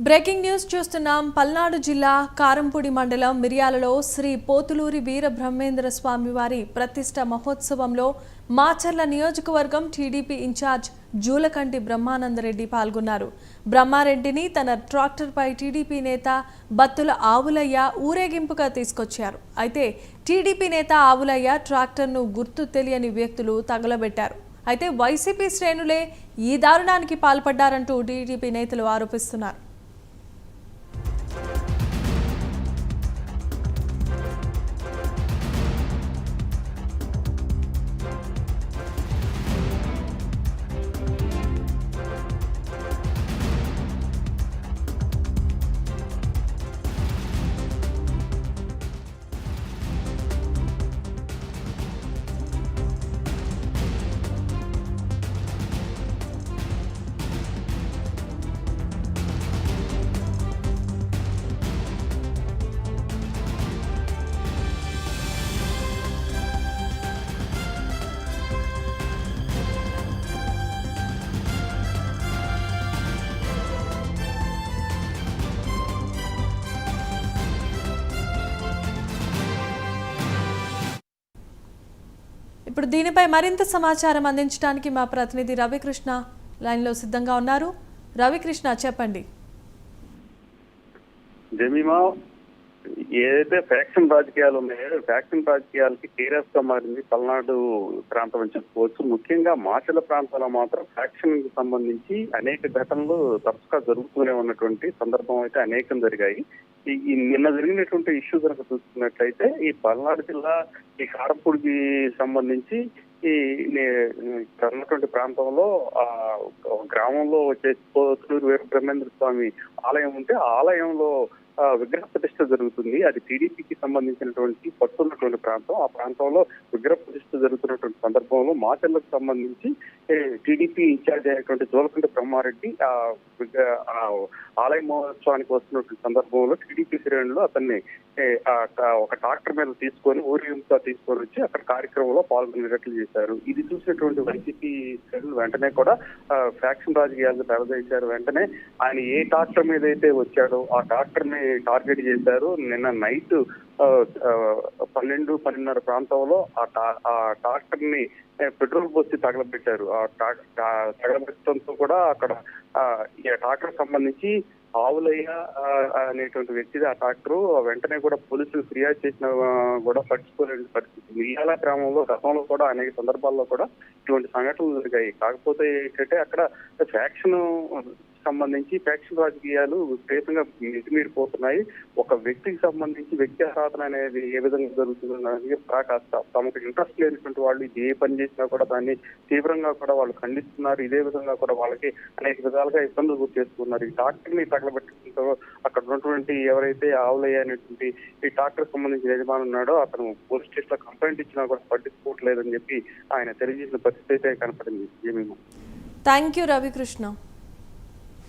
Breaking news చూస్తున్నాం. పల్నాడు జిల్లా కారంపూడి మండలం మిర్యాలలో శ్రీ పోతులూరి వీర బ్రహ్మేంద్ర స్వామి వారి ప్రతిష్ట మహోత్సవంలో మాచర్ల నియోజకవర్గం టీడీపీ ఇన్ఛార్జ్ జూలకంటి బ్రహ్మానందరెడ్డి పాల్గొన్నారు. బ్రహ్మారెడ్డిని తన ట్రాక్టర్పై టీడీపీ నేత బత్తుల ఆవులయ్య ఊరేగింపుగా తీసుకొచ్చారు. అయితే టీడీపీ నేత ఆవులయ్య ట్రాక్టర్ను గుర్తు తెలియని వ్యక్తులు తగలబెట్టారు. అయితే వైసీపీ శ్రేణులే ఈ దారుణానికి పాల్పడ్డారంటూ టీడీపీ నేతలు ఆరోపిస్తున్నారు. ఇప్పుడు దీనిపై మరింత సమాచారం అందించడానికి మా ప్రతినిధి రవికృష్ణ లైన్లో సిద్ధంగా ఉన్నారు. రవికృష్ణ, చెప్పండి. జమీమా, ఏదైతే ఫ్యాక్షన్ రాజకీయాలు ఉన్నాయో ఫ్యాక్షన్ రాజకీయాలకి సీరియస్ గా మారింది పల్నాడు ప్రాంతం అని చెప్పుకోవచ్చు. ముఖ్యంగా మాచర్ల ప్రాంతాల్లో మాత్రం ఫ్యాక్షన్ కి సంబంధించి అనేక ఘటనలు తరచుగా జరుగుతూనే ఉన్నటువంటి సందర్భం అయితే అనేకం జరిగాయి. ఈ నిన్న జరిగినటువంటి ఇష్యూ కనుక చూసుకున్నట్లయితే ఈ పల్నాడు జిల్లా ఈ కారంపూడికి సంబంధించి ఈ ఉన్నటువంటి ప్రాంతంలో గ్రామంలో వచ్చే పోతులూరి వీర బ్రహ్మేంద్ర స్వామి ఆలయం ఉంటే ఆ ఆలయంలో విగ్రహ ప్రతిష్ఠ జరుగుతుంది. అది టీడీపీకి సంబంధించినటువంటి పట్టున్నటువంటి ప్రాంతం. ఆ ప్రాంతంలో విగ్రహ ప్రతిష్ఠ జరుగుతున్నటువంటి సందర్భంలో మాచర్లకు సంబంధించి టీడీపీ ఇన్ఛార్జ్ అయినటువంటి జూలకంటి బ్రహ్మారెడ్డి ఆలయ మహోత్సవానికి వస్తున్నటువంటి సందర్భంలో టీడీపీ శ్రేణులు అతన్ని ఒక ట్రాక్టర్ మీద తీసుకొని ఊరేగింపుగా తీసుకొని వచ్చి అక్కడ కార్యక్రమంలో పాల్గొనేటట్లు చేశారు. ఇది చూసినటువంటి వైసీపీ శ్రేణులు వెంటనే కూడా ఫ్యాక్షన్ రాజకీయాలను తెరదీశారు. వెంటనే ఆయన ఏ ట్రాక్టర్ మీద అయితే వచ్చాడో ఆ ట్రాక్టర్ ని టార్గెట్ చేశారు. నిన్న నైట్ 12-12:30 ప్రాంతంలో ఆ ట్రాక్టర్ ని పెట్రోల్ పోసి తగలబెట్టారు. తగలబెట్టడంతో కూడా అక్కడ ఈ ట్రాక్టర్ సంబంధించి ఆవులయ్య అనేటువంటి వ్యక్తిది ఆ ట్రాక్టర్. వెంటనే కూడా పోలీసులు ఫిర్యాదు చేసిన కూడా పట్టించుకోలేని పరిస్థితి. మిర్యాల గ్రామంలో గతంలో కూడా అనేక సందర్భాల్లో కూడా ఇటువంటి సంఘటనలు జరిగాయి. కాకపోతే ఏంటంటే అక్కడ ఫ్యాక్షన్ సంబంధించి ఫ్యాక్షన్ రాజకీయాలు విపరీతంగా మితిమీరిపోతున్నాయి. ఒక వ్యక్తికి సంబంధించి వ్యక్తి ఆరాధన అనేది ఏ విధంగా జరుగుతుందనేది కాస్త తమకు ఇంట్రెస్ట్ లేనటువంటి వాళ్ళు ఏ పని చేసినా కూడా దాన్ని తీవ్రంగా కూడా వాళ్ళు ఖండిస్తున్నారు. ఇదే విధంగా కూడా వాళ్ళకి అనేక విధాలుగా ఇబ్బందులు గురి చేస్తున్నారు. ఈ ట్రాక్టర్ ని తగలబెట్టుకుంటూ అక్కడ ఉన్నటువంటి ఎవరైతే ఆవులయ్య అనేటువంటి ఈ ట్రాక్టర్ సంబంధించిన యజమాని ఉన్నాడో అతను పోలీస్ స్టేషన్ లో కంప్లైంట్ ఇచ్చినా కూడా పట్టించుకోవట్లేదని చెప్పి ఆయన తెలియజేసిన పరిస్థితి అయితే కనపడింది. Thank you Ravikrishna.